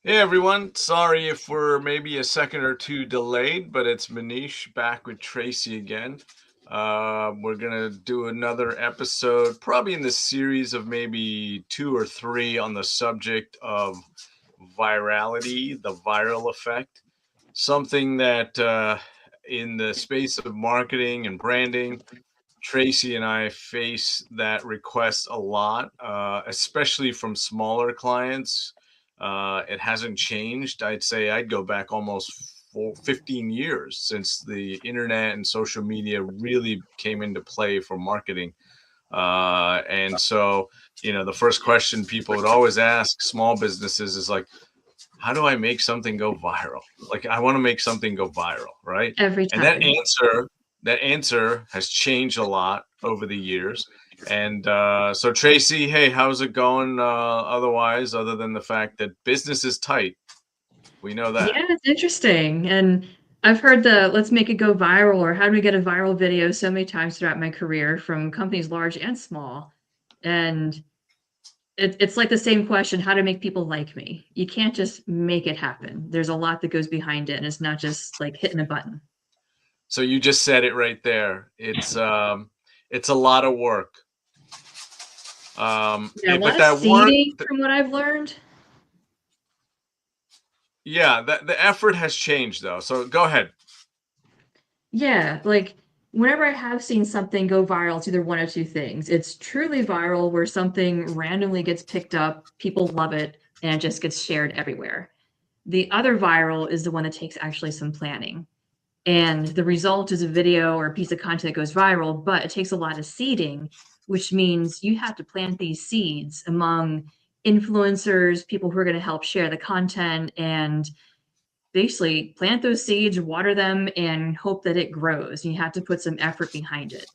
Hey everyone, sorry if we're maybe a second or two delayed, but it's Manish back with Tracy again. We're gonna do another episode, probably in the series of maybe two or three on the subject of virality, the viral effect. Something that in the space of marketing and branding, Tracy and I face that request a lot, especially from smaller clients. It hasn't changed. I'd say I'd go back almost 15 years since the internet and social media really came into play for marketing. And so, the first question people would always ask small businesses is like, how do I make something go viral? Like I want to make something go viral, right? Every And that time. answer has changed a lot over the years. And so Tracy, hey, how's it going? Otherwise, other than the fact that business is tight, we know that. Yeah, it's interesting. And I've heard the let's make it go viral or how do we get a viral video so many times throughout my career from companies large and small. And it's like the same question, how to make people like me. You can't just make it happen. There's a lot that goes behind it, and it's not just like hitting a button. So you just said it right there. It's a lot of work. Yeah, a But lot of that work, seeding from what I've learned. yeah, that the effort has changed though. So go ahead. Yeah, like whenever I have seen something go viral, it's either one of two things. It's truly viral, where something randomly gets picked up, people love it, and it just gets shared everywhere. The other viral is the one that takes actually some planning. And the result is a video or a piece of content that goes viral, but it takes a lot of seeding, which means you have to plant these seeds among influencers, people who are going to help share the content, and basically plant those seeds, water them, and hope that it grows. You have to put some effort behind it.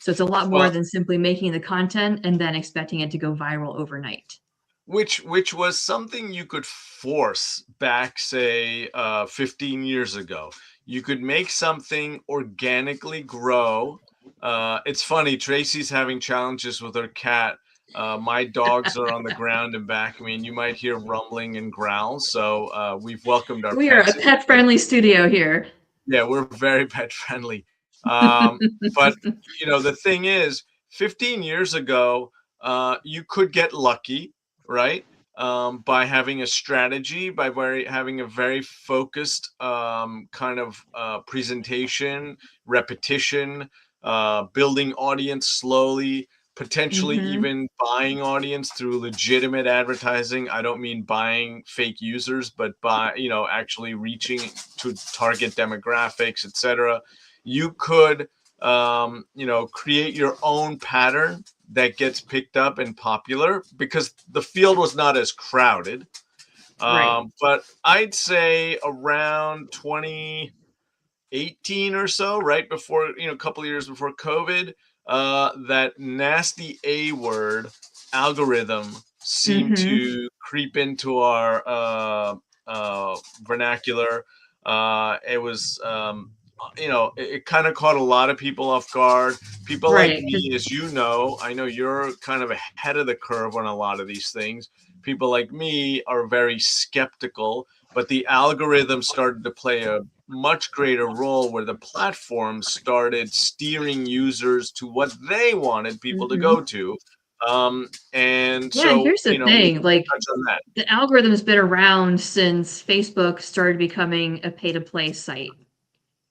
So it's a lot more Well, than simply making the content and then expecting it to go viral overnight. which was something you could force back, say, 15 years ago. You could make something organically grow. It's funny, Tracy's having challenges with her cat. My dogs are on the ground and back of me, and you might hear rumbling and growls. So we've welcomed our We are a pets in pet here. friendly studio here. Yeah, we're very pet friendly. But the thing is, 15 years ago, you could get lucky, right? By having a strategy, by having a very focused kind of presentation, repetition, building audience slowly, potentially Hmm. even buying audience through legitimate advertising. I don't mean buying fake users, but actually reaching to target demographics, etc. You could create your own pattern that gets picked up and popular because the field was not as crowded. Right. But I'd say around 2018 or so, right before, a couple of years before COVID, that nasty A word algorithm seemed Hmm. to creep into our vernacular. It was, it kind of caught a lot of people off guard. People like Right. me, as you know, I know you're kind of ahead of the curve on a lot of these things. People like me are very skeptical, but the algorithm started to play a much greater role where the platforms started steering users to what they wanted people to go Hmm. to. And Yeah, so, here's the we thing, can like touch on that. the algorithm's been around since Facebook started becoming a pay to play site.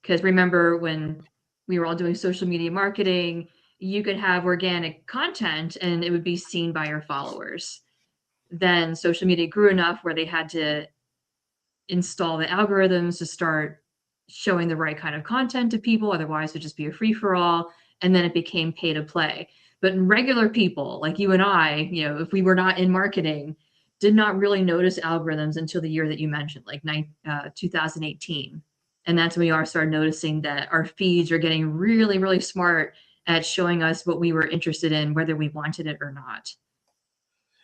Because remember when we were all doing social media marketing, you could have organic content and it would be seen by your followers. Then social media grew enough where they had to install the algorithms to start showing the right kind of content to people. Otherwise, it'd just be a free for all. And then it became pay to play. But regular people like you and I, if we were not in marketing, did not really notice algorithms until the year that you mentioned, like 2018. And that's when we all started noticing that our feeds are getting really, really smart at showing us what we were interested in, whether we wanted it or not.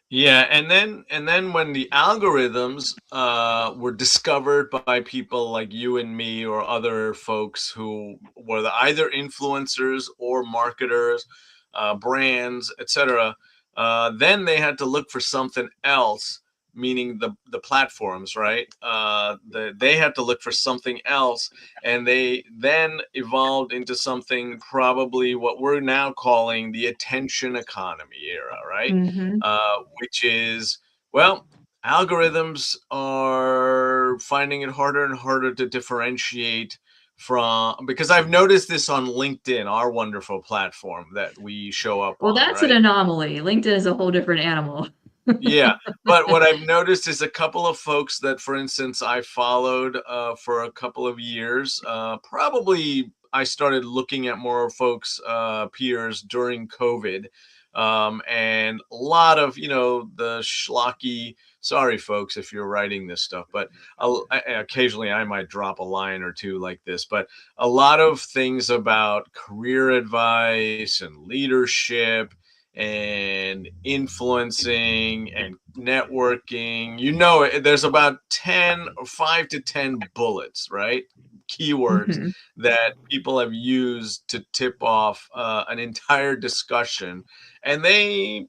Yeah, and then when the algorithms were discovered by people like you and me or other folks who were either influencers or marketers, brands, etc., then they had to look for something else meaning the platforms, right? They had to look for something else, and they then evolved into something probably what we're now calling the attention economy era, right? Mm-hmm. Which is, well, algorithms are finding it harder and harder to differentiate from, because I've noticed this on LinkedIn, our wonderful platform that we show up Well, on, that's an right? anomaly. LinkedIn is a whole different animal. Yeah, but what I've noticed is a couple of folks that, for instance, I followed for a couple of years. Probably I started looking at more folks, peers during COVID, and a lot of the schlocky. Sorry, folks, if you're writing this stuff, but occasionally I might drop a line or two like this. But a lot of things about career advice and leadership and influencing and networking. There's about 10 or 5 to 10 bullets, right? Keywords Mm-hmm. that people have used to tip off an entire discussion. And they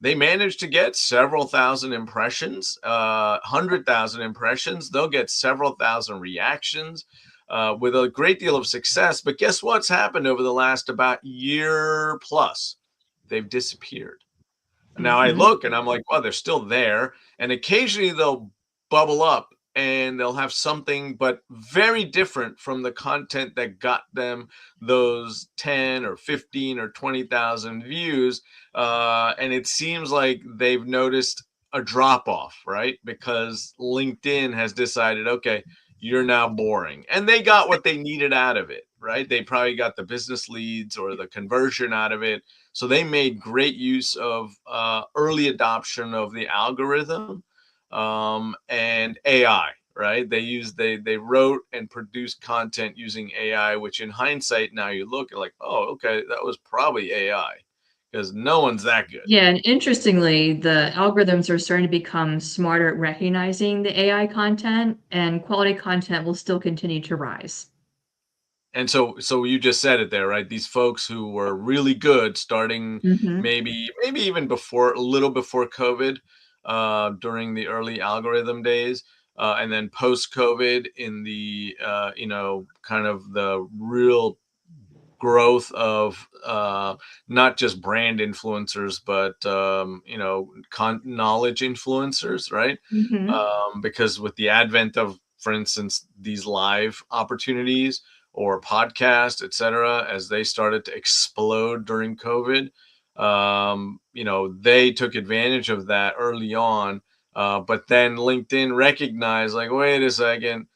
manage to get several thousand impressions, 100,000 impressions. They'll get several thousand reactions with a great deal of success. But guess what's happened over the last about year plus? They've disappeared. Now I Mm-hmm. look and I'm like, well, they're still there. And occasionally they'll bubble up and they'll have something, but very different from the content that got them those 10 or 15 or 20,000 views. And it seems like they've noticed a drop off, right? Because LinkedIn has decided, okay, you're now boring. And they got what they needed out of it, right? They probably got the business leads or the conversion out of it, so they made great use of early adoption of the algorithm and AI. Right? They wrote and produced content using AI, which in hindsight now you look at like, oh, okay, that was probably AI because no one's that good. Yeah, and interestingly, the algorithms are starting to become smarter at recognizing the AI content, and quality content will still continue to rise. And so you just said it there, right? These folks who were really good starting Mm-hmm. maybe even before, a little before COVID, during the early algorithm days, and then post COVID in the kind of the real growth of not just brand influencers, but knowledge influencers, right? Mm-hmm. Because with the advent of, for instance, these live opportunities or podcasts, etc., as they started to explode during COVID, they took advantage of that early on. But then LinkedIn recognized, like, wait a second,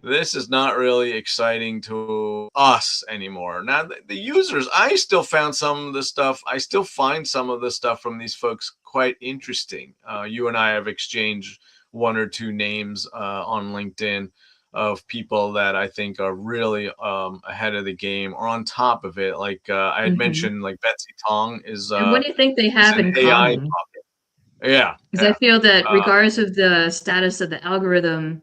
this is not really exciting to us anymore. Now, the users, I still find some of the stuff from these folks quite interesting. You and I have exchanged one or two names on LinkedIn of people that I think are really ahead of the game or on top of it. Like I had Mm-hmm. mentioned, like Betsy Tong And what do you think they is have an in AI. common? Yeah, Because I yeah. feel that Uh, regardless of the status of the algorithm,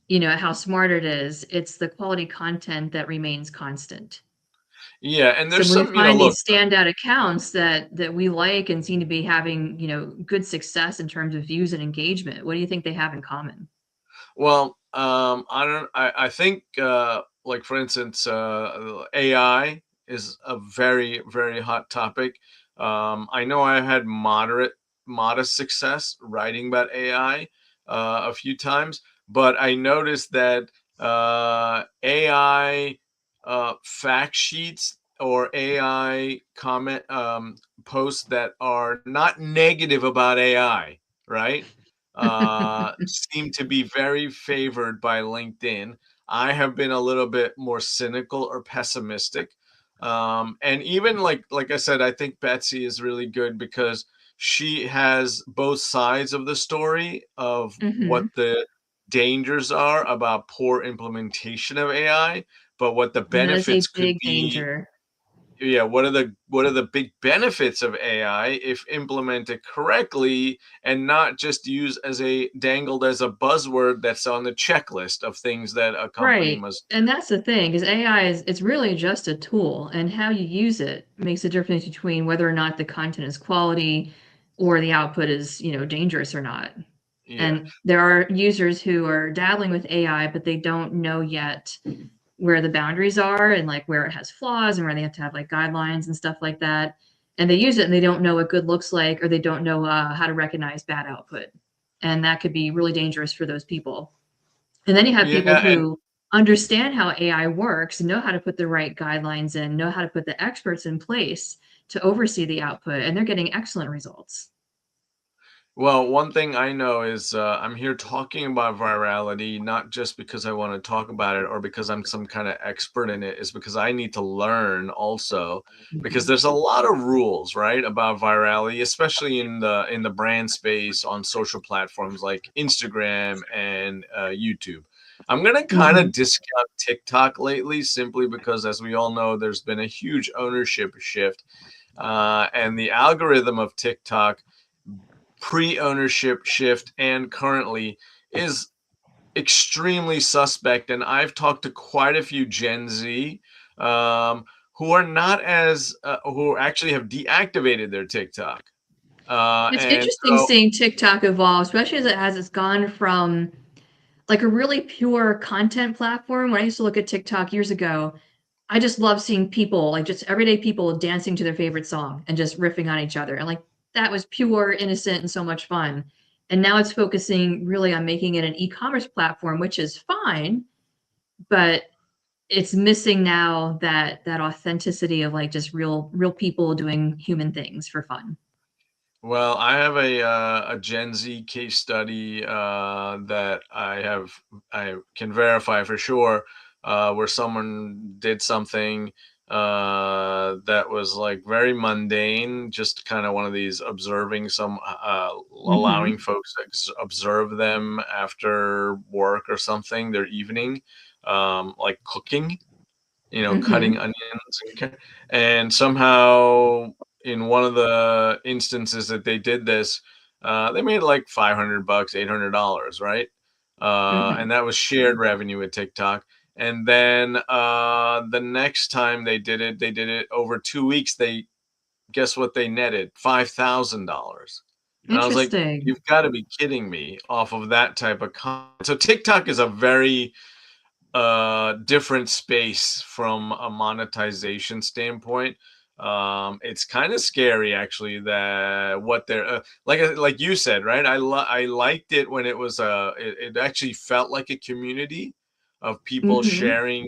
how smart it is, it's the quality content that remains constant. yeah, and So there's when we some, find look, these standout accounts that we like and seem to be having, good success in terms of views and engagement, what do you think they have in common? well, I don't. I think, like for instance, AI is a very very hot topic. I know I had modest success writing about AI a few times, but I noticed that AI fact sheets or AI comment posts that are not negative about AI, right? Seem to be very favored by LinkedIn. I have been a little bit more cynical or pessimistic. And even like I said, I think Betsy is really good because she has both sides of the story of what Mhm. the dangers are about poor implementation of AI, but what the And that is a benefits could big be. danger. Yeah, what are the big benefits of AI if implemented correctly and not just used as a dangled as a buzzword that's on the checklist of things that a company Right. must And that's the thing, because AI it's really just a tool, and how you use it makes a difference between whether or not the content is quality, or the output is, dangerous or not. Yeah. And there are users who are dabbling with AI, but they don't know yet where the boundaries are and like where it has flaws and where they have to have like guidelines and stuff like that. And they use it and they don't know what good looks like, or they don't know how to recognize bad output. And that could be really dangerous for those people. And then you have people Yeah, and who understand how AI works, know how to put the right guidelines in, know how to put the experts in place to oversee the output, and they're getting excellent results. well, one thing I know is I'm here talking about virality, not just because I want to talk about it or because I'm some kind of expert in it, is because I need to learn also, because Mhm. there's a lot of rules, right, about virality, especially in the brand space on social platforms like Instagram and YouTube. I'm gonna kind of Mhm. discount TikTok lately simply because, as we all know, there's been a huge ownership shift, and the algorithm of TikTok pre-ownership shift and currently is extremely suspect. And I've talked to quite a few Gen Z who are not as who actually have deactivated their TikTok. It's And interesting so, seeing TikTok evolve, especially as it's gone from like a really pure content platform. When I used to look at TikTok years ago, I just love seeing people, like just everyday people dancing to their favorite song and just riffing on each other. And like that was pure, innocent, and so much fun. And now it's focusing really on making it an e-commerce platform, which is fine, but it's missing now that authenticity of like just real people doing human things for fun. well, I have a Gen Z case study that I can verify for sure, where someone did something that was like very mundane, just kind of one of these observing some, allowing Mhm. folks to observe them after work or something, their evening, like cooking, cutting Mhm. onions and somehow in one of the instances that they did this, they made like 500 bucks, $800, right? And Mhm. that was shared revenue with TikTok. And then the next time they did it over 2 weeks. They guess what they netted? $5,000. And I was like, Interesting. you've got to be kidding me off of that type of content. So TikTok is a very different space from a monetization standpoint. It's kind of scary actually that what they're like you said, right? I liked it when it was it actually felt like a community of people Mhm. sharing,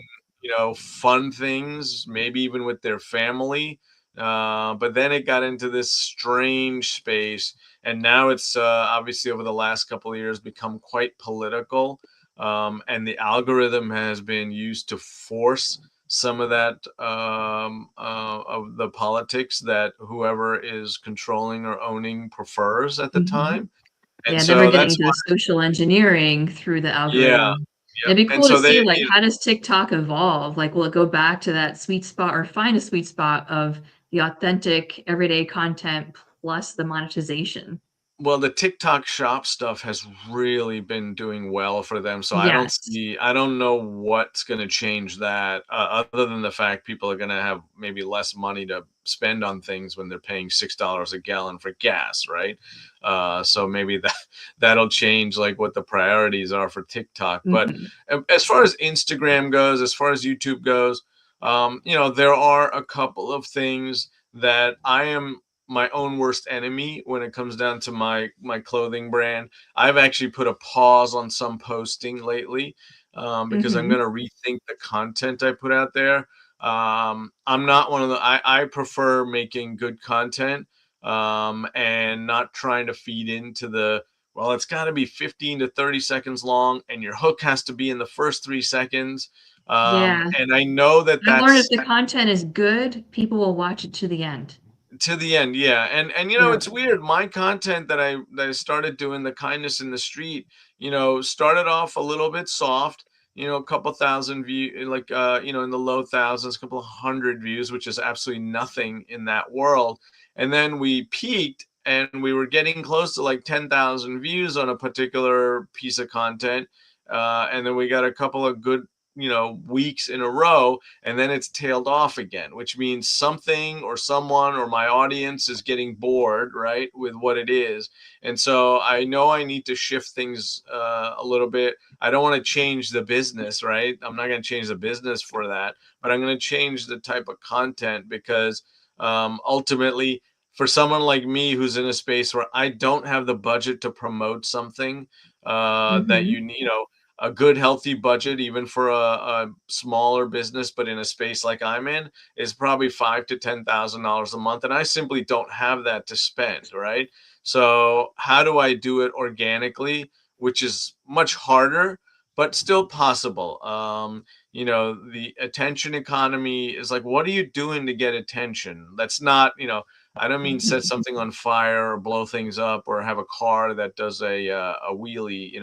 fun things, maybe even with their family. But then it got into this strange space, and now it's obviously over the last couple of years become quite political, and the algorithm has been used to force some of that, of the politics that whoever is controlling or owning prefers at the Mhm. time. And Yeah, then we're so getting that's into why, social engineering through the yeah, algorithm. yep. It'd be And cool to so see, they, like, how does TikTok evolve? Like, will it go back to that sweet spot or find a sweet spot of the authentic everyday content plus the monetization? well, the TikTok Shop stuff has really been doing well for them, so Yes. I don't know what's gonna change that, other than the fact people are gonna have maybe less money to spend on things when they're paying $6 a gallon for gas, right? So maybe that that'll change, like, what the priorities are for TikTok, but, Mhm. as far as Instagram goes, as far as YouTube goes, there are a couple of things that I am my own worst enemy when it comes down to my clothing brand. I've actually put a pause on some posting lately, because I'm Mhm. going to rethink the content I put out there. I'm not one of the I prefer making good content, and not trying to feed into the, well, it's got to be 15 to 30 seconds long and your hook has to be in the first 3 seconds. Yeah. And I know that I've learned if that's the content is good, people will watch it to the end. to the end, yeah. And Yeah. it's weird. My content that I started doing, the kindness in the street, started off a little bit soft, a couple thousand view, like, in the low thousands, a couple of hundred views, which is absolutely nothing in that world. And then we peaked and we were getting close to like 10,000 views on a particular piece of content. And then we got a couple of good weeks in a row, and then it's tailed off again, which means something or someone or my audience is getting bored, right, with what it is. And so I know I need to shift things a little bit. I don't want to change the business, right? I'm not going to change the business for that, but I'm going to change the type of content, because ultimately, for someone like me who's in a space where I don't have the budget to promote something, that Mhm. a good healthy budget, even for a smaller business, but in a space like I'm in, is probably $5,000 to $10,000 a month, and I simply don't have that to spend, right? So how do I do it organically, which is much harder, but still possible? The attention economy is like, what are you doing to get attention? That's not, I don't mean set something on fire or blow things up or have a car that does a wheelie,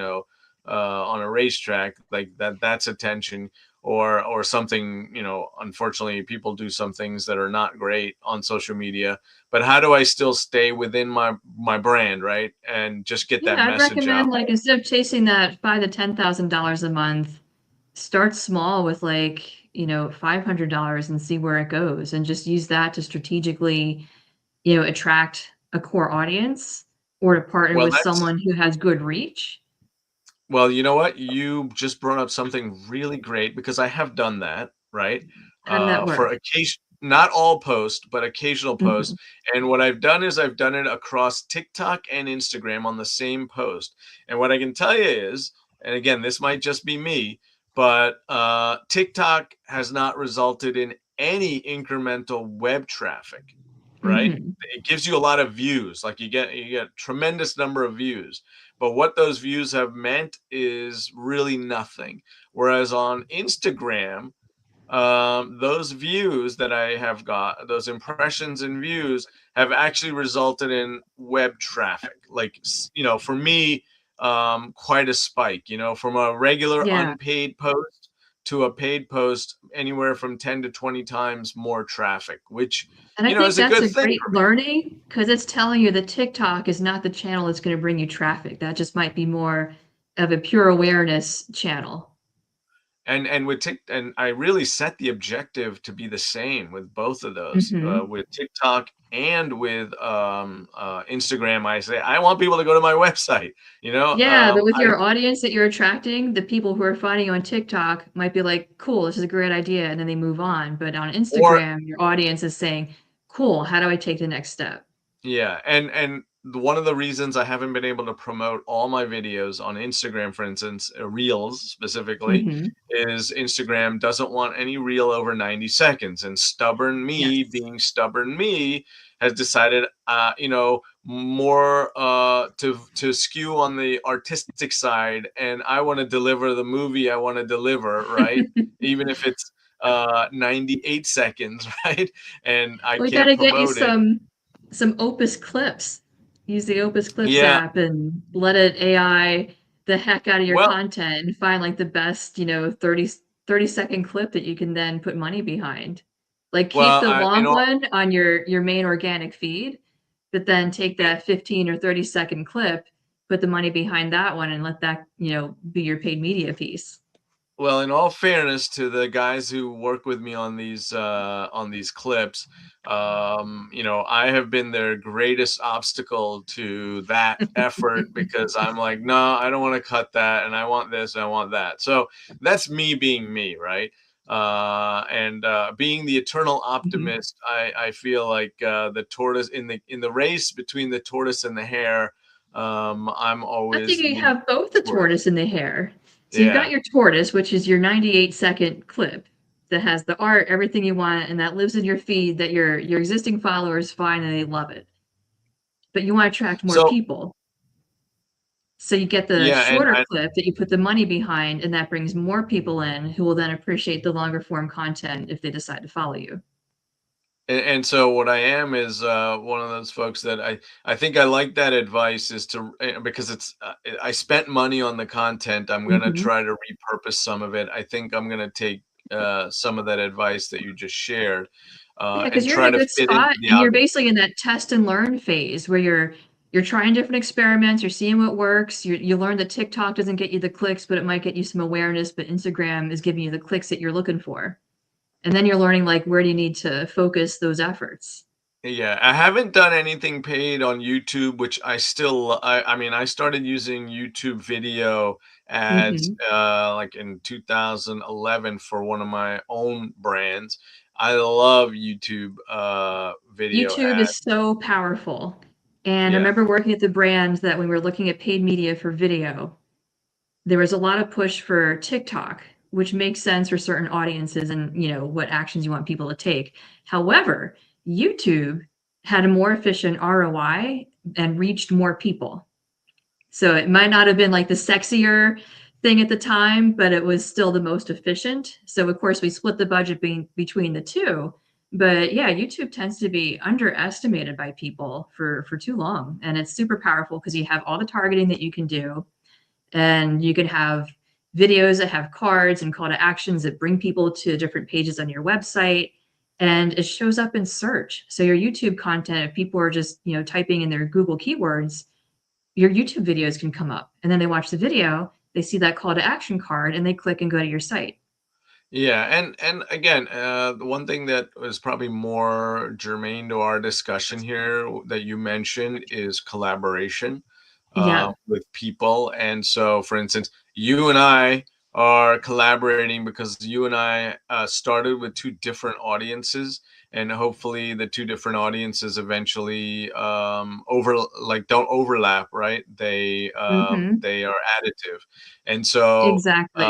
on a racetrack. Like that's attention. Or something, unfortunately people do some things that are not great on social media, but how do I still stay within my brand, right, and just get that Yeah, I'd message out? recommend, like, instead of chasing that $5 to $10,000 a month, start small with, like, $500 and see where it goes, and just use that to strategically, attract a core audience or to partner Well, with that's someone who has good reach. Well, you know what? You just brought up something really great, because I have done that, right? How did that For work? occasion, not all posts, but occasional posts. Mhm. And what I've done is I've done it across TikTok and Instagram on the same post. And what I can tell you is, and again, this might just be me, but TikTok has not resulted in any incremental web traffic, right? Mhm. It gives you a lot of views, like you get tremendous number of views, but what those views have meant is really nothing. Whereas on Instagram, those views that I have got, those impressions and views, have actually resulted in web traffic. Like, for me, quite a spike, from a regular Yeah. unpaid post to a paid post, anywhere from 10 to 20 times more traffic, which, And I think is a that's good a thing great for me. learning because it's telling you that TikTok is not the channel that's gonna bring you traffic. That just might be more of a pure awareness channel. And with Tik and I really set the objective to be the same with both of those, Mhm. with TikTok and with, Instagram. I say, "I want people to go to my website," Yeah, but with I your audience that you're attracting, the people who are finding you on TikTok might be like, "Cool, this is a great idea," and then they move on. But on or Instagram, your audience is saying, "Cool, how do I take the next step?" Yeah, and one of the reasons I haven't been able to promote all my videos on Instagram, for instance, Reels specifically, Mhm. is Instagram doesn't want any reel over 90 seconds. And stubborn me, Yes. being stubborn me, has decided, more to skew on the artistic side, and I want to deliver the movie I want to deliver, right? Even if it's 98 seconds, right? And I We can't gotta get you promote it. some Opus Clips. Use the Opus Clips Yeah, app and let it AI the heck out of your well, content and find, like, the best, 30-second clip that you can then put money behind. Like, keep Well, the I long one on your main organic feed, but then take eh, that 15 or 30-second clip, put the money behind that one, and let that, be your paid media piece. well, in all fairness to the guys who work with me on these clips, I have been their greatest obstacle to that effort, because I'm like, no, I don't want to cut that, and I want this, and I want that. So that's me being me, right? And being the eternal Mhm. optimist, I feel like the tortoise in the race between the tortoise and the hare. I'm I think always you the have both the tortoise. tortoise and the hare. So you've got Yeah. your tortoise, which is your 98-second clip that has the art, everything you want, and that lives in your feed that your existing followers find and they love it. But you want to attract more So people. So you get the yeah, and shorter clip that you put the money behind, and that brings more people in who will then appreciate the longer form content if they decide to follow you. and so what I am is one of those folks that I think I like that advice, is because it's I spent money on the content. I'm gonna Mhm. try to repurpose some of it. I think I'm gonna take some of that advice that you just shared, Yeah, because and you're in try a to good fit into spot the and you're algorithm. basically in that test and learn phase where you're trying different experiments, you're seeing what works. You learn that TikTok doesn't get you the clicks, but it might get you some awareness, but Instagram is giving you the clicks that you're looking for. And then you're learning like where do you need to focus those efforts. Yeah, I haven't done anything paid on YouTube, which I mean, I started using YouTube video ads Hmm. like in 2011 for one of my own brands. I love YouTube video YouTube ads. is so powerful. And I Yeah. remember working at the brand that when we were looking at paid media for video, there was a lot of push for TikTok, which makes sense for certain audiences and what actions you want people to take. However, YouTube had a more efficient ROI and reached more people. So it might not have been like the sexier thing at the time, but it was still the most efficient. So of course we split the budget between the two. But yeah, YouTube tends to be underestimated by people for too long, and it's super powerful because you have all the targeting that you can do, and you can have videos that have cards and call to actions that bring people to different pages on your website, and it shows up in search. So your YouTube content, if people are just typing in their Google keywords, your YouTube videos can come up, and then they watch the video, they see that call to action card, and they click and go to your site. Yeah, and again, the one thing that was probably more germane to our discussion here that you mentioned is collaboration Yeah. with people. And so, for instance, you and I are collaborating because you and I started with two different audiences, and hopefully, the two different audiences eventually don't overlap, right? Hmm. They are additive, and so. Exactly.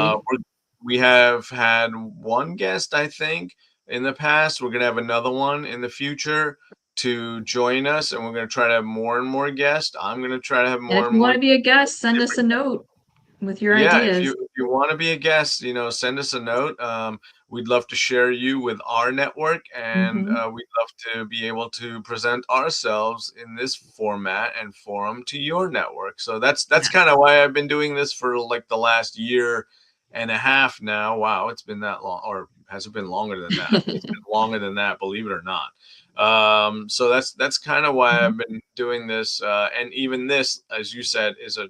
We have had one guest, I think, in the past. We're gonna have another one in the future to join us, and we're gonna try to have more and more guests. I'm gonna try to have And more if and you want more to be a guest, send us a different. note with your Yeah, ideas. if you want to be a guest, send us a note. We'd love to share you with our network, and Hmm. we'd love to be able to present ourselves in this format and forum to your network. So that's Yeah. kind of why I've been doing this for like the last year and a half now. Wow, it's been that long, or has it been longer than that? It's been longer than that, believe it or not. So that's kind of why Mhm. I've been doing this, and even this, as you said, is a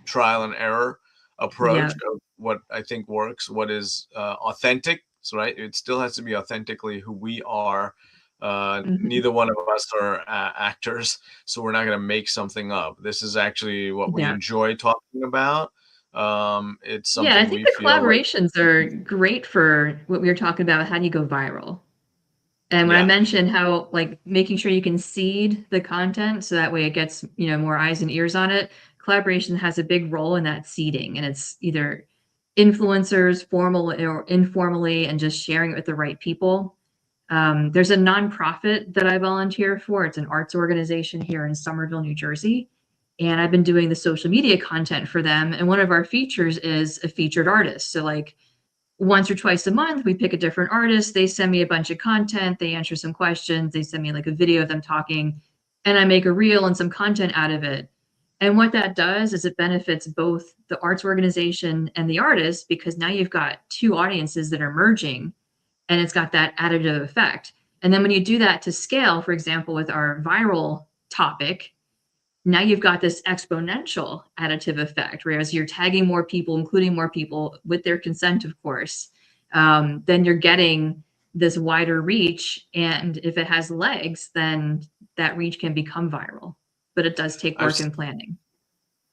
trial and error Yeah. approach of what I think works, what is authentic. So, right, it still has to be authentically who we are. Mhm. Neither one of us are actors, so we're not going to make something up. This is actually what we Yeah. enjoy talking about. It's Yeah, I something think we the feel like, collaborations are great for what we were talking about. How do you go viral? And when I yeah, mentioned how, like, making sure you can seed the content so that way it gets, more eyes and ears on it, collaboration has a big role in that seeding. And it's either influencers, formal or informally, and just sharing it with the right people. There's a nonprofit that I volunteer for. It's an arts organization here in Somerville, New Jersey. And I've been doing the social media content for them. And one of our features is a featured artist. So, like, once or twice a month, we pick a different artist. They send me a bunch of content. They answer some questions. They send me like a video of them talking, and I make a reel and some content out of it. And what that does is it benefits both the arts organization and the artist because now you've got two audiences that are merging, and it's got that additive effect. And then when you do that to scale, for example, with our viral topic, now you've got this exponential additive effect. Whereas you're tagging more people, including more people with their consent, of course, then you're getting this wider reach. And if it has legs, then that reach can become viral. But it does take I've work and planning.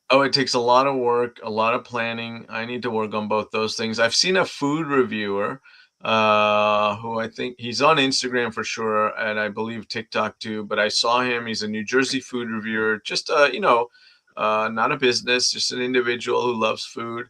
Oh, it takes a lot of work, a lot of planning. I need to work on both those things. I've seen a food reviewer who I think he's on Instagram for sure, and I believe TikTok too. But I saw him. He's a New Jersey food reviewer, just not a business, just an individual who loves food,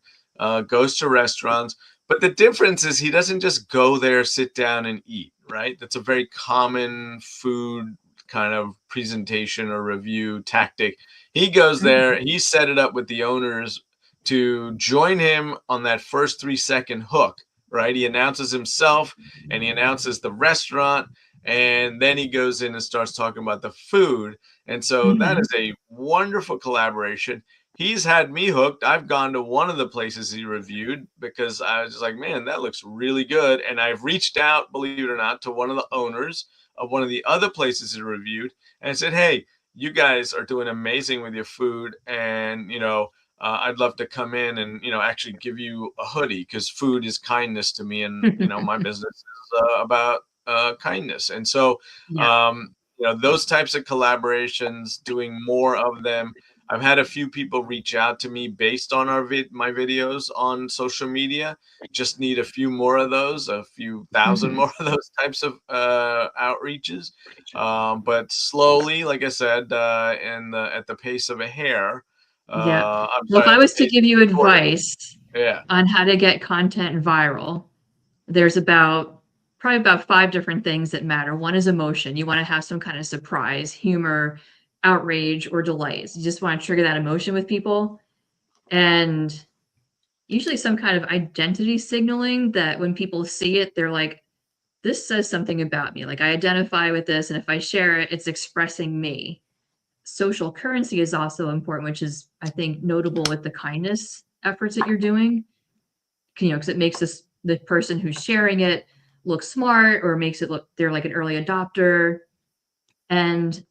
goes to restaurants. But the difference is he doesn't just go there, sit down, and eat. Right? That's a very common food kind of presentation or review tactic. He goes there, Mhm. he set it up with the owners to join him on that first 3-second hook, right? He announces himself and he announces the restaurant, and then he goes in and starts talking about the food. And so that Mhm. is a wonderful collaboration. He's had me hooked. I've gone to one of the places he reviewed because I was just like, man, that looks really good. And I've reached out, believe it or not, to one of the owners of one of the other places he reviewed and said, hey, you guys are doing amazing with your food, and I'd love to come in and actually give you a hoodie, because food is kindness to me, and my business is about kindness. And so Yeah. those types of collaborations, doing more of them. I've had a few people reach out to me based on my videos on social media. Just need a few more of those, a few thousand Mhm. more of those types of outreaches. But slowly, like I said, and at the pace of a hare. Yeah. I'm Well, if sorry, I at the was to pace give of you a tortoise. advice Yeah. on how to get content viral, there's probably about 5 different things that matter. One is emotion. You wanna have some kind of surprise, humor, outrage, or delight. You just wanna trigger that emotion with people, and usually some kind of identity signaling that when people see it, they're like, "This says something about me, like, I identify with this, and if I share it, it's expressing me." Social currency is also important, which is, I think, notable with the kindness efforts that you're doing, because it makes the person who's sharing it look smart, or makes it look they're like an early adopter. And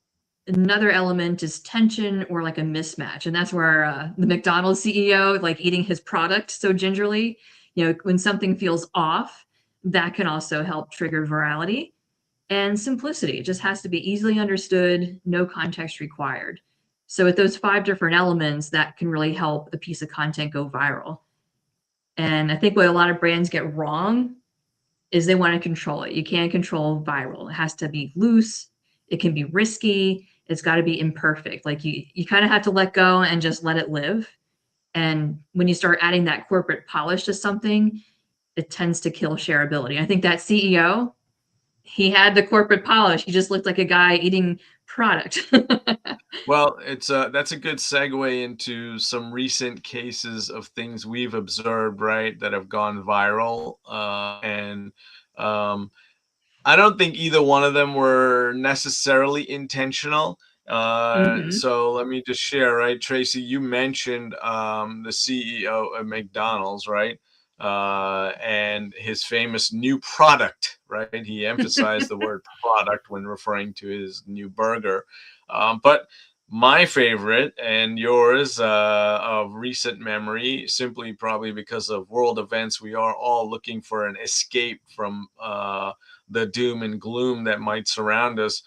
another element is tension or like a mismatch, and that's where the McDonald's CEO, like eating his product so gingerly, when something feels off, that can also help trigger virality. And simplicity, it just has to be easily understood, no context required. So with those 5 different elements, that can really help a piece of content go viral. And I think what a lot of brands get wrong is they want to control it. You can't control viral. It has to be loose. It can be risky. It's got to be imperfect. Like you kind of have to let go and just let it live. And when you start adding that corporate polish to something, it tends to kill shareability. I think that CEO, he had the corporate polish. He just looked like a guy eating product. Well, that's a good segue into some recent cases of things we've observed, right, that have gone viral. And um, I don't think either one of them were necessarily intentional. Mhm. So let me just share, right, Tracy, you mentioned the CEO of McDonald's, right? And his famous new product, right? He emphasized the word product when referring to his new burger. But my favorite and yours of recent memory, simply probably because of world events, we are all looking for an escape from the doom and gloom that might surround us,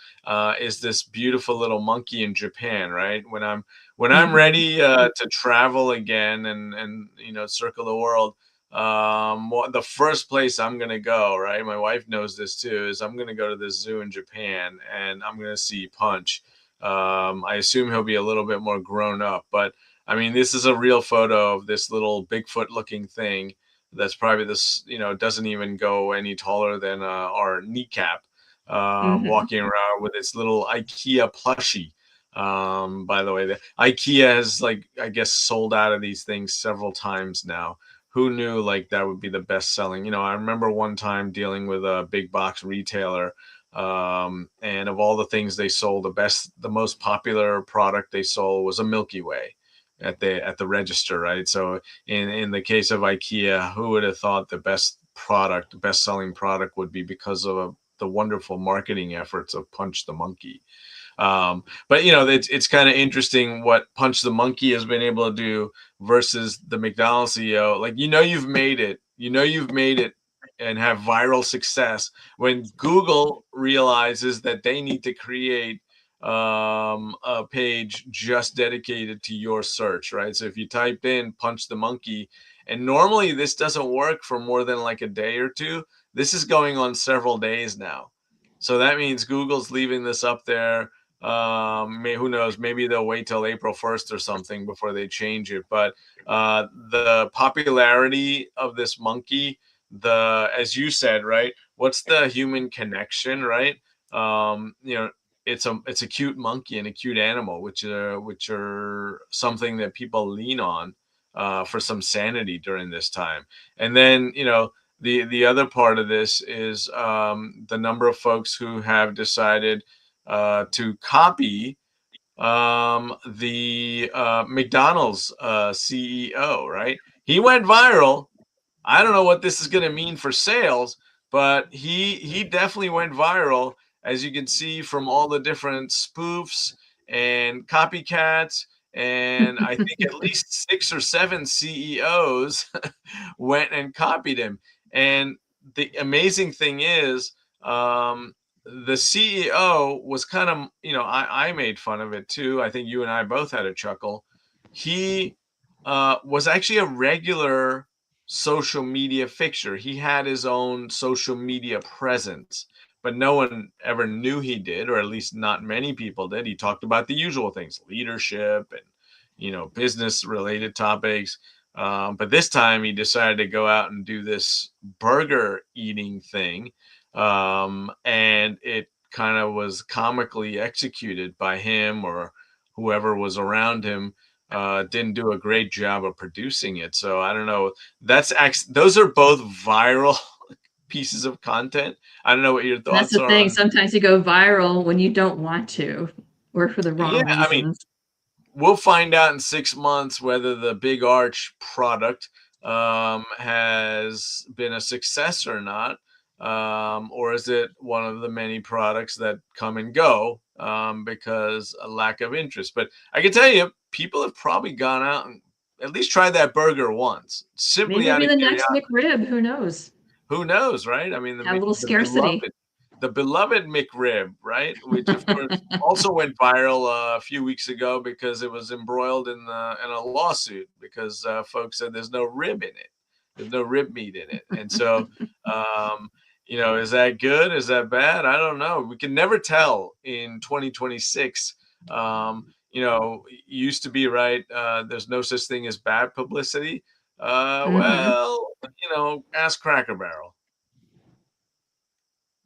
is this beautiful little monkey in Japan, right? When I'm Mhm. ready to travel again and circle the world, the first place I'm gonna go, right? My wife knows this too, is I'm gonna go to this zoo in Japan, and I'm gonna see Punch. I assume he'll be a little bit more grown up, but I mean, this is a real photo of this little Bigfoot looking thing that's probably this, doesn't even go any taller than our kneecap, Mhm. walking around with its little IKEA plushie. By the way, the IKEA has, like, I guess, sold out of these things several times now. Who knew, like, that would be the best selling? I remember one time dealing with a big box retailer, and of all the things they sold, the most popular product they sold was a Milky Way at the register, right? So in the case of IKEA, who would have thought the best selling product would be because of the wonderful marketing efforts of Punch the Monkey? But it's kind of interesting what Punch the Monkey has been able to do versus the McDonald's CEO. Like, you've made it and have viral success when Google realizes that they need to create a page just dedicated to your search, right? So if you type in Punch the Monkey, and normally this doesn't work for more than like a day or two, this is going on several days now. So that means Google's leaving this up there. Who knows? Maybe they'll wait till April 1st or something before they change it. But the popularity of this monkey, as you said, right? What's the human connection, right? Um, you know, it's a cute monkey and a cute animal, which are something that people lean on for some sanity during this time. And then the other part of this is the number of folks who have decided to copy the McDonald's CEO, right? He went viral. I don't know what this is going to mean for sales, but he definitely went viral, as you can see from all the different spoofs and copycats. And I think at least 6 or 7 CEOs went and copied him. And the amazing thing is, um, the CEO was kind of, I made fun of it too. I think you and I both had a chuckle. He was actually a regular social media fixture. He had his own social media presence, but no one ever knew he did, or at least not many people did. He talked about the usual things, leadership and, business related topics. But this time he decided to go out and do this burger eating thing. And it kind of was comically executed by him or whoever was around him. Didn't do a great job of producing it. So I don't know. Those are both viral pieces of content. I don't know what your And that's thoughts the are thing. on. Sometimes you go viral when you don't want to, or for the Yeah, wrong I mean, reasons. we'll find out in 6 months whether the Big Arch product has been a success or not, or is it one of the many products that come and go because a lack of interest. But I can tell you, people have probably gone out and at least tried that burger once, Maybe simply it'll out be of the next curiosity. McRib. Who knows? Who knows, right? I mean, Have a little the scarcity. beloved McRib, right? Which of course also went viral a few weeks ago because it was embroiled in a lawsuit because folks said there's no rib in it, there's no rib meat in it, and so um, is that good? Is that bad? I don't know. We can never tell in 2026. Used to be right. There's no such thing as bad publicity. Hmm. Well, ask Cracker Barrel.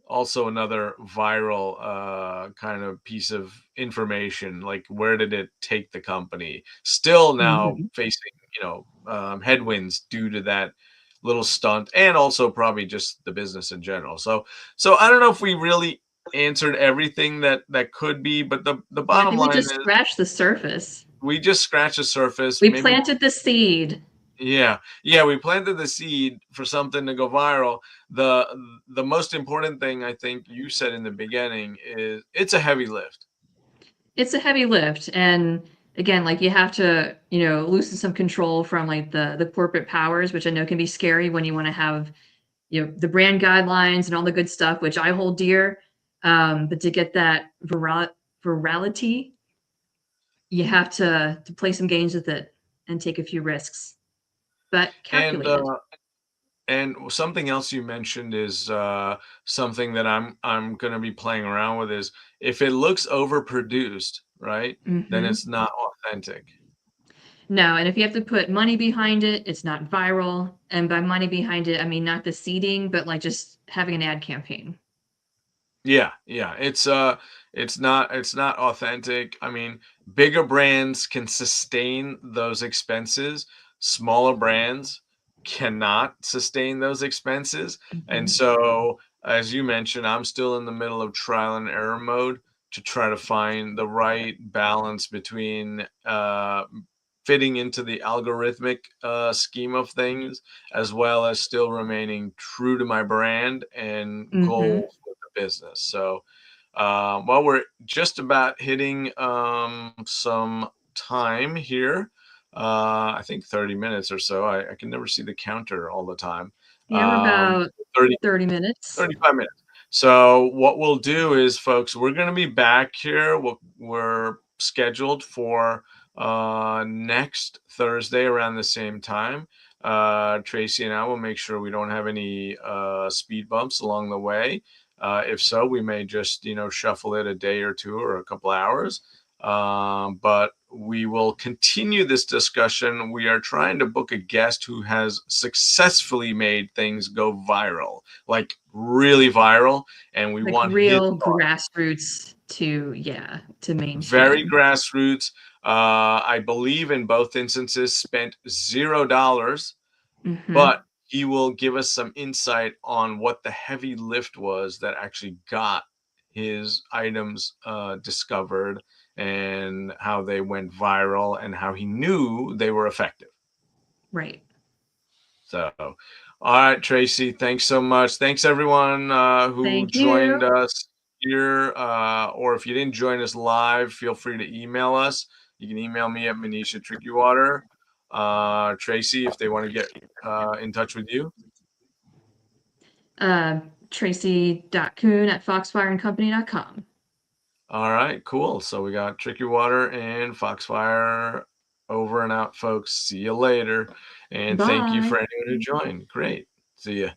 Also another viral kind of piece of information, like where did it take the company, still now Hmm. facing headwinds due to that little stunt, and also probably just the business in general. So I don't know if we really answered everything that could be, but the Well, I bottom think we line just is scratched the surface. we just scratched the surface. We Maybe. planted the seed. Yeah. Yeah, we planted the seed for something to go viral. The the most important thing I think you said in the beginning is it's a heavy lift. It's a heavy lift, and again, like you have to, loosen some control from like the corporate powers, which I know can be scary when you want to have, the brand guidelines and all the good stuff, which I hold dear. But to get that virality, you have to play some games with it and take a few risks, but And calculated. something else you mentioned is something that I'm going to be playing around with is if it looks overproduced, right? Then Hmm. it's not authentic. No, and if you have to put money behind it, it's not viral. And by money behind it, I mean not the seeding, but like just having an ad campaign. Yeah, yeah. It's not authentic. I mean, bigger brands can sustain those expenses. Smaller brands cannot sustain those expenses. And Mhm. so, as you mentioned, I'm still in the middle of trial and error mode to try to find the right balance between fitting into the algorithmic scheme of things, as well as still remaining true to my brand and Mhm. goals with the business. So, well, we're just about hitting some time here. I think 30 minutes or so. I can never see the counter all the time. Yeah, we're Um, about 30, 30 minutes. 35 minutes. So what we'll do is, folks, we're going to be back here. We're scheduled for next Thursday around the same time. Tracy and I will make sure we don't have any speed bumps along the way. If so, we may just, shuffle it a day or two or a couple hours. But we will continue this discussion. We are trying to book a guest who has successfully made things go viral, like really viral, and we Like want his real thought. grassroots to, yeah, to Very mainstream. grassroots. I believe in both instances spent $0, Mhm. but he will give us some insight on what the heavy lift was that actually got his items discovered, and how they went viral, and how he knew they were effective. Right. So, all right, Tracy, thanks so much. Thanks everyone who Thank you. joined us. here, or if you didn't join us live, feel free to email us. You can email me at Manisha Trickeywater. Tracy, if they want to get in touch with you. Tracy.coon@foxfireandcompany.com. All right, cool. So we got Trickeywater and Foxfire over and out, folks. See you later. And thank you for Bye. anyone who joined. Great. See ya.